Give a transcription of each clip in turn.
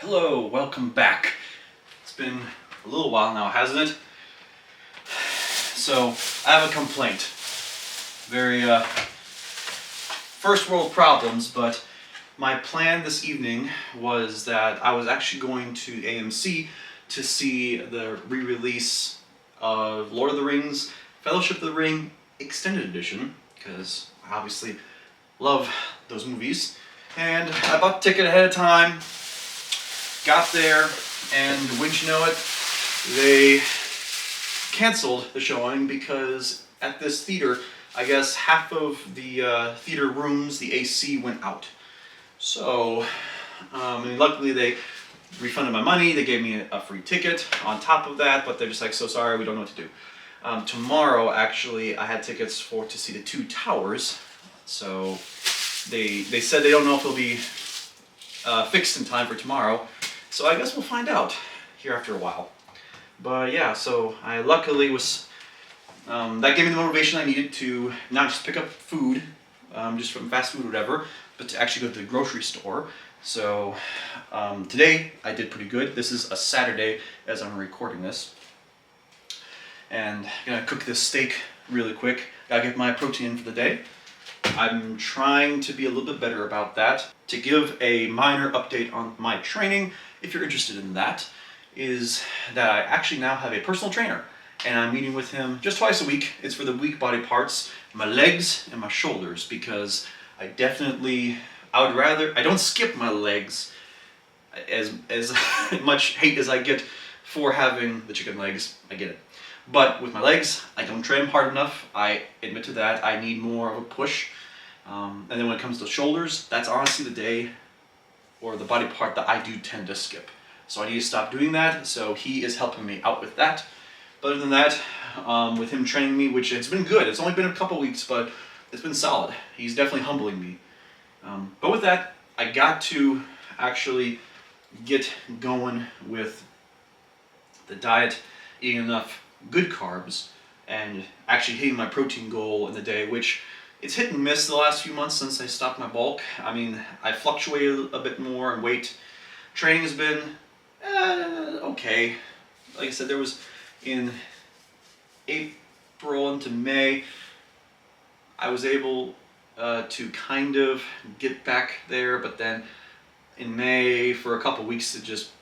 Hello, welcome back. It's been a little while now, hasn't it? So, I have a complaint. Very, first world problems, but my plan this evening was that I was actually going to AMC to see the re-release of Lord of the Rings, Fellowship of the Ring Extended Edition, because I obviously love those movies. And I bought the ticket ahead of time. Got there, and wouldn't you know it, they canceled the showing because at this theater, I guess half of the theater rooms, the AC went out. So, and luckily they refunded my money, they gave me a free ticket on top of that, but they're just like, so sorry, we don't know what to do. Tomorrow, actually, I had tickets to see the Two Towers, so they said they don't know if it'll be fixed in time for tomorrow. So I guess we'll find out here after a while. But yeah, so I luckily was, that gave me the motivation I needed to not just pick up food, just from fast food or whatever, but to actually go to the grocery store. So today I did pretty good. This is a Saturday as I'm recording this. And I'm gonna cook this steak really quick. Gotta get my protein in for the day. I'm trying to be a little bit better about that. To give a minor update on my training, if you're interested in that, is that I actually now have a personal trainer, and I'm meeting with him just twice a week. It's for the weak body parts, my legs and my shoulders, because I don't skip my legs as much hate as I get for having the chicken legs. I get it. But with my legs, I don't train hard enough. I admit to that. I need more of a push. And then when it comes to shoulders, that's honestly the day or the body part that I do tend to skip. So I need to stop doing that. So he is helping me out with that. But other than that, with him training me, which it's been good. It's only been a couple weeks, but it's been solid. He's definitely humbling me. But with that, I got to actually get going with the diet, eating enough good carbs, and actually hitting my protein goal in the day, which it's hit and miss the last few months since I stopped my bulk. I mean, I fluctuated a bit more in weight. Training has been okay. Like I said, there was in April into May, I was able to kind of get back there, but then in May for a couple weeks it just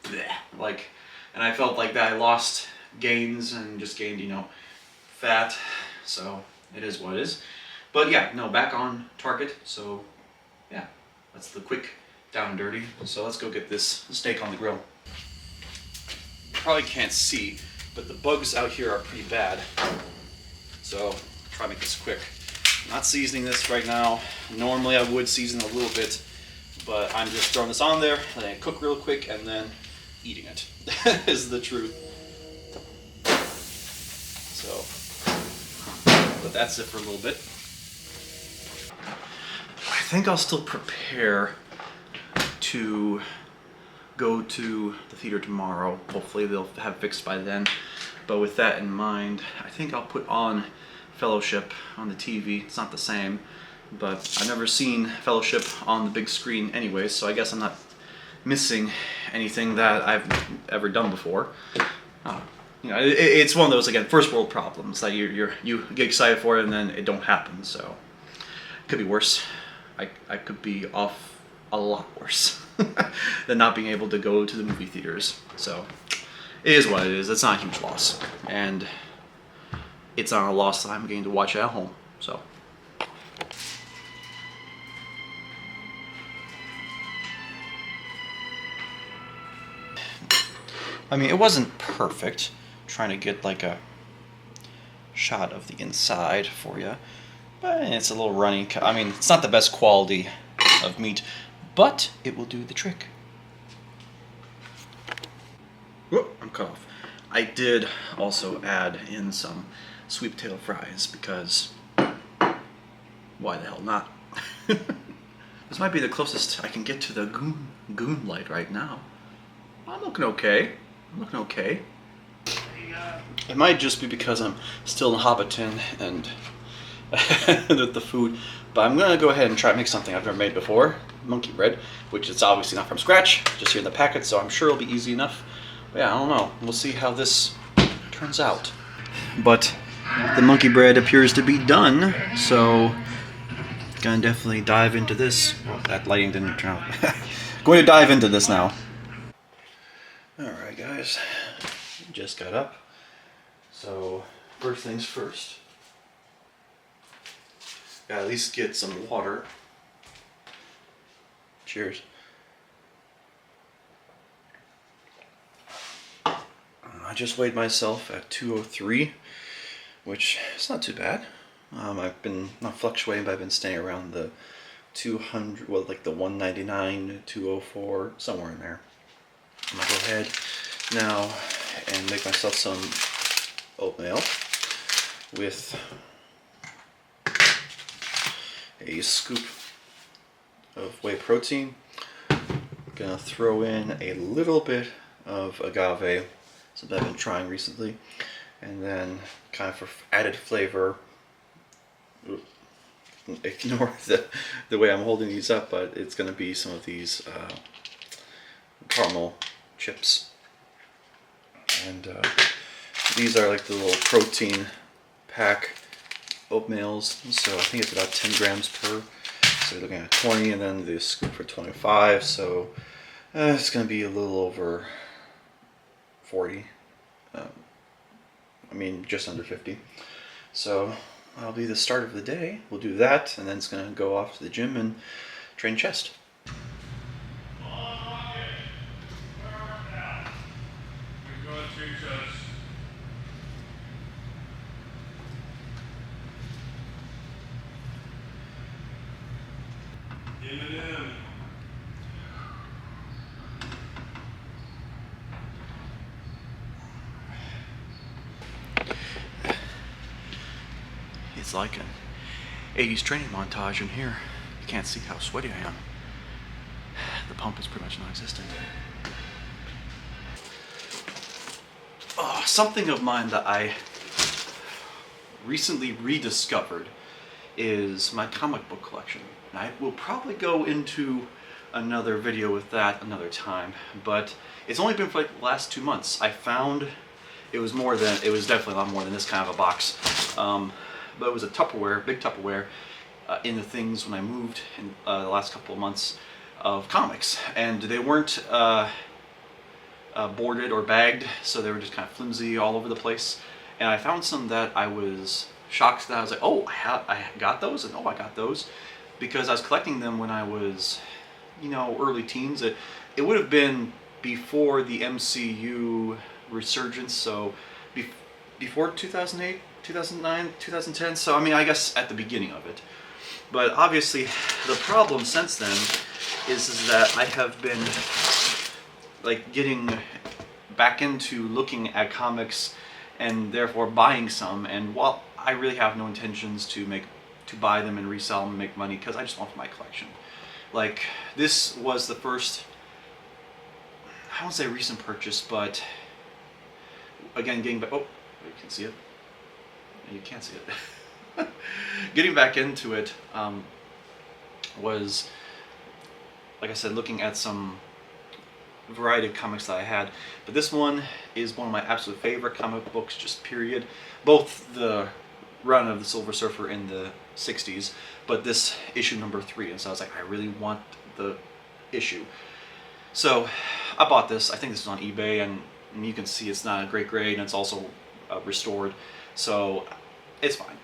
and I felt like that I lost gains and just gained, fat. So it is what it is. But yeah, no, back on target. So yeah, that's the quick down and dirty. So let's go get this steak on the grill. Probably can't see, but the bugs out here are pretty bad. So try to make this quick. I'm not seasoning this right now. Normally I would season a little bit, but I'm just throwing this on there, letting it cook real quick, and then eating it is the truth. So, but that's it for a little bit. I think I'll still prepare to go to the theater tomorrow. Hopefully they'll have it fixed by then. But with that in mind, I think I'll put on Fellowship on the TV. It's not the same, but I've never seen Fellowship on the big screen anyway, so I guess I'm not missing anything that I've ever done before. It's one of those, again, first world problems that you get excited for it and then it don't happen. So it could be worse. I could be off a lot worse than not being able to go to the movie theaters. So it is what it is. It's not a huge loss, and it's not a loss that I'm getting to watch it at home. So. I mean, it wasn't perfect. I'm trying to get like a shot of the inside for you, but it's a little runny. I mean, it's not the best quality of meat, but it will do the trick. Whoop, I'm cut off. I did also add in some sweet potato fries because why the hell not? This might be the closest I can get to the goon light right now. I'm looking okay. It might just be because I'm still in Hobbiton and with the food, but I'm gonna go ahead and try to make something I've never made before. monkey bread, which is obviously not from scratch, just here in the packet, so I'm sure it'll be easy enough. But yeah, I don't know. We'll see how this turns out. But the monkey bread appears to be done, so gonna definitely dive into this. Well, that lighting didn't turn out. Going to dive into this now. Alright guys, just got up. So first things first, gotta at least get some water. Cheers. I just weighed myself at 203, which is not too bad. I've been not fluctuating, but I've been staying around the 200, well, like the 199, 204, somewhere in there. I'm gonna go ahead now and make myself some oatmeal with a scoop of whey protein. Gonna throw in a little bit of agave, something I've been trying recently, and then kind of for added flavor, ignore the way I'm holding these up, but it's gonna be some of these caramel chips. And these are like the little protein pack oatmeals, so I think it's about 10 grams per. So we're looking at 20, and then the scoop for 25, so it's going to be a little over 40. I mean, just under 50. So that'll be the start of the day. We'll do that, and then it's going to go off to the gym and train chest. It's like an 80s training montage in here. You can't see how sweaty I am. The pump is pretty much non-existent. Oh, something of mine that I recently rediscovered is my comic book collection. And I will probably go into another video with that another time, but it's only been for like the last 2 months. I found it was definitely a lot more than this kind of a box. But it was a Tupperware, big Tupperware, in the things when I moved in the last couple of months of comics. And they weren't boarded or bagged, so they were just kind of flimsy all over the place. And I found some that I was shocked that I was like, oh, I got those, and oh, I got those. Because I was collecting them when I was, early teens. It would have been before the MCU resurgence, so before 2008, 2009, 2010, so I mean, I guess at the beginning of it. But obviously, the problem since then is that I have been like getting back into looking at comics and therefore buying some, and while I really have no intentions to buy them and resell them and make money, because I just want for my collection. Like, this was the first, I won't say recent purchase, but again, getting back, oh, you can see it. You can't see it. Getting back into it was, like I said, looking at some variety of comics that I had. But this one is one of my absolute favorite comic books, just period. Both the run of the Silver Surfer in the 60s, but this issue number 3. And so I was like, I really want the issue. So I bought this. I think this is on eBay, and you can see it's not a great grade, and it's also restored. So it's fine.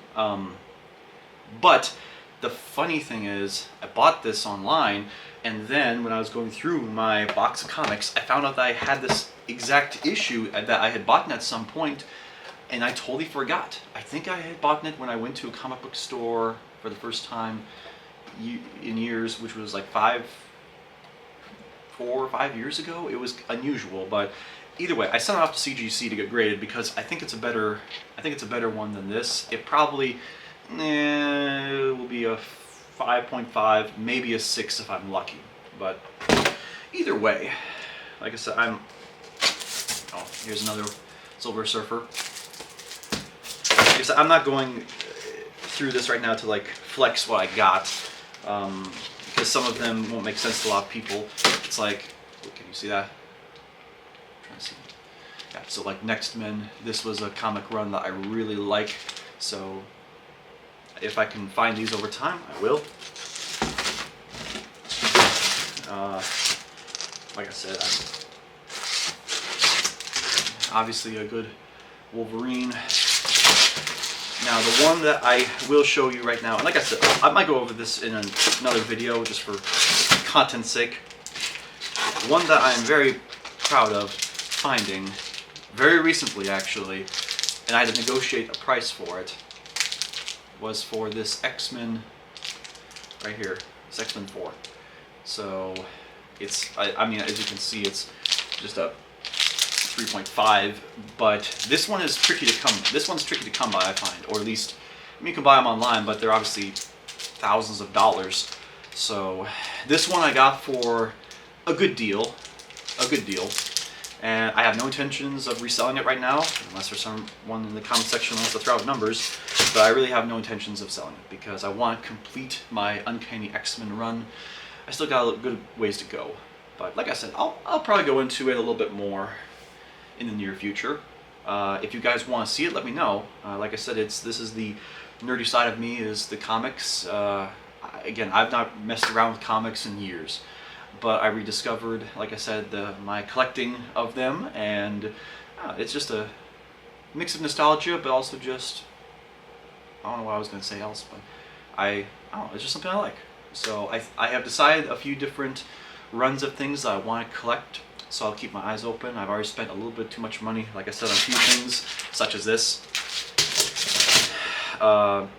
But the funny thing is, I bought this online, and then when I was going through my box of comics, I found out that I had this exact issue that I had bought at some point, and I totally forgot. I think I had bought it when I went to a comic book store for the first time in years, which was like 4 or 5 years ago. It was unusual, but either way, I sent it off to CGC to get graded because I think it's a better one than this. It probably will be a 5.5, maybe a 6 if I'm lucky. But either way, like I said, oh, here's another Silver Surfer. Like I said, I'm not going through this right now to like flex what I got, because some of them won't make sense to a lot of people. It's like, can you see that? I'm trying to see. Yeah, so like Next Men, this was a comic run that I really like, so if I can find these over time, I will. Like I said, obviously a good Wolverine. Now the one that I will show you right now, and like I said, I might go over this in another video just for content's sake. The one that I'm very proud of finding, very recently actually, and I had to negotiate a price for it, was for this X-Men right here, this X-Men 4. So it's, I mean, as you can see, it's just a 3.5, but this one is tricky to come. This one's tricky to come by, I find, or at least, I mean, you can buy them online, but they're obviously thousands of dollars. So this one I got for a good deal, and I have no intentions of reselling it right now, unless there's someone in the comment section who wants to throw out numbers. But I really have no intentions of selling it because I want to complete my Uncanny X-Men run. I still got a good ways to go, but like I said, I'll probably go into it a little bit more in the near future. If you guys want to see it, let me know. Like I said, this is the nerdy side of me, is the comics. Again, I've not messed around with comics in years, but I rediscovered, like I said, my collecting of them, and it's just a mix of nostalgia, but also just, I don't know what I was going to say else, but I don't know, it's just something I like. So I have decided a few different runs of things that I want to collect, so I'll keep my eyes open. I've already spent a little bit too much money, like I said, on a few things, such as this. But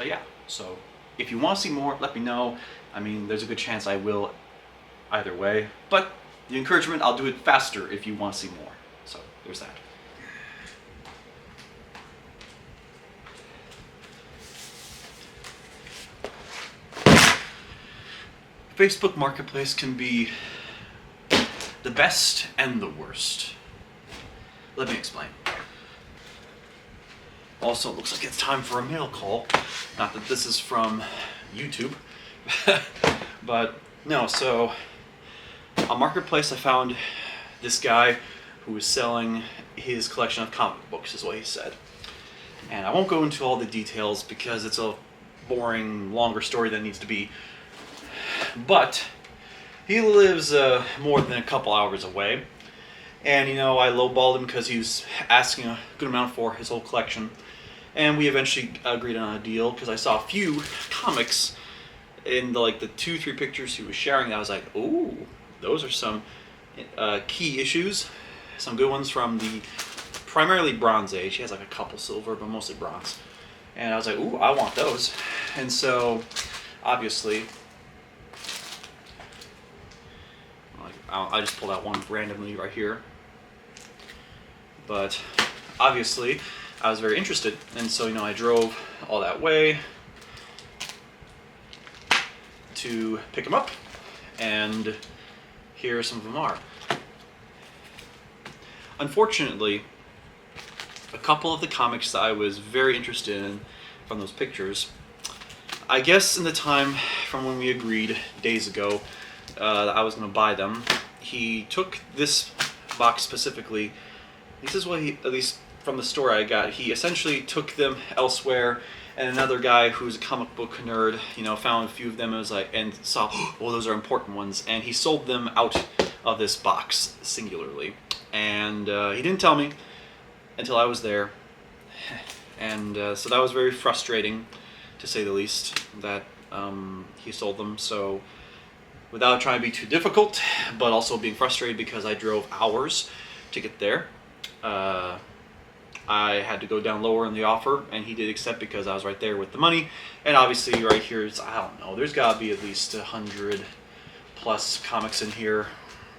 yeah, so if you want to see more, let me know. I mean, there's a good chance I will either way, but the encouragement, I'll do it faster if you want to see more. So there's that. Facebook Marketplace can be the best and the worst. Let me explain. Also, it looks like it's time for a mail call. Not that this is from YouTube, but no, so on Marketplace I found this guy who was selling his collection of comic books, is what he said. And I won't go into all the details because it's a boring, longer story than it needs to be. But he lives more than a couple hours away, and you know, I lowballed him because he was asking a good amount for his whole collection, and we eventually agreed on a deal because I saw a few comics in the 2-3 pictures he was sharing that I was like, ooh, those are some key issues, some good ones from the primarily Bronze Age. He has like a couple silver, but mostly bronze, and I was like, ooh, I want those. And so obviously I just pulled out one randomly right here, but obviously I was very interested, and so, you know, I drove all that way to pick them up, and here some of them are. Unfortunately, a couple of the comics that I was very interested in from those pictures, I guess in the time from when we agreed days ago that I was going to buy them, he took this box specifically. This is what he, at least from the store I got, he essentially took them elsewhere, and another guy who's a comic book nerd, you know, found a few of them and was like, and saw, oh, those are important ones, and he sold them out of this box singularly. And he didn't tell me until I was there, and so that was very frustrating, to say the least, that he sold them. So without trying to be too difficult, but also being frustrated because I drove hours to get there, I had to go down lower in the offer, and he did accept because I was right there with the money. And obviously right here is, I don't know, there's got to be at least 100 plus comics in here,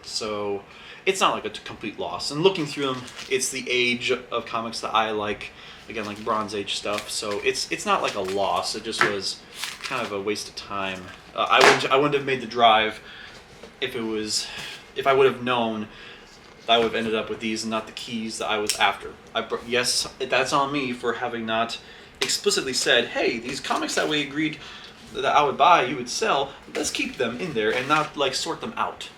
so it's not like a complete loss. And looking through them, it's the age of comics that I like, again, like Bronze Age stuff, so it's not like a loss. It just was kind of a waste of time. I wouldn't have made the drive if I would have known that I would have ended up with these and not the keys that I was after. Yes, that's on me for having not explicitly said, hey, these comics that we agreed that I would buy, you would sell. Let's keep them in there and not like sort them out.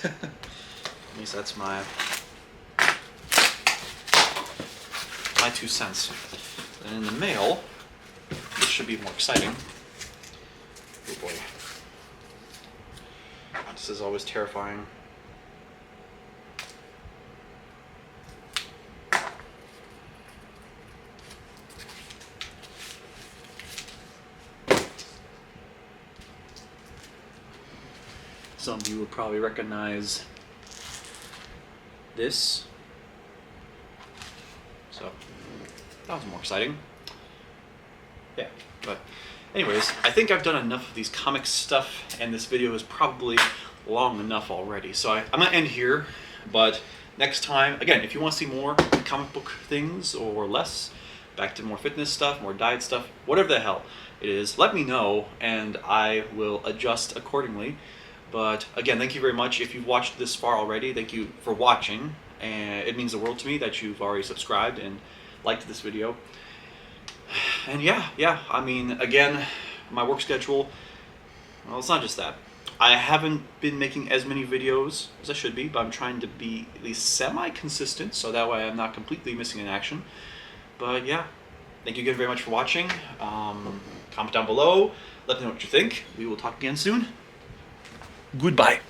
At least that's my 2 cents. And in the mail, this should be more exciting. Oh boy. This is always terrifying. Some of you would probably recognize this. So that was more exciting. Yeah, but anyways, I think I've done enough of these comic stuff, and this video is probably long enough already. So I'm gonna end here, but next time, again, if you want to see more comic book things or less, back to more fitness stuff, more diet stuff, whatever the hell it is, let me know and I will adjust accordingly. But again, thank you very much. If you've watched this far already, thank you for watching. And it means the world to me that you've already subscribed and liked this video. And yeah, I mean, again, my work schedule, well, it's not just that. I haven't been making as many videos as I should be, but I'm trying to be at least semi-consistent, so that way I'm not completely missing in action. But yeah, thank you again very much for watching. Comment down below, let me know what you think. We will talk again soon. Goodbye.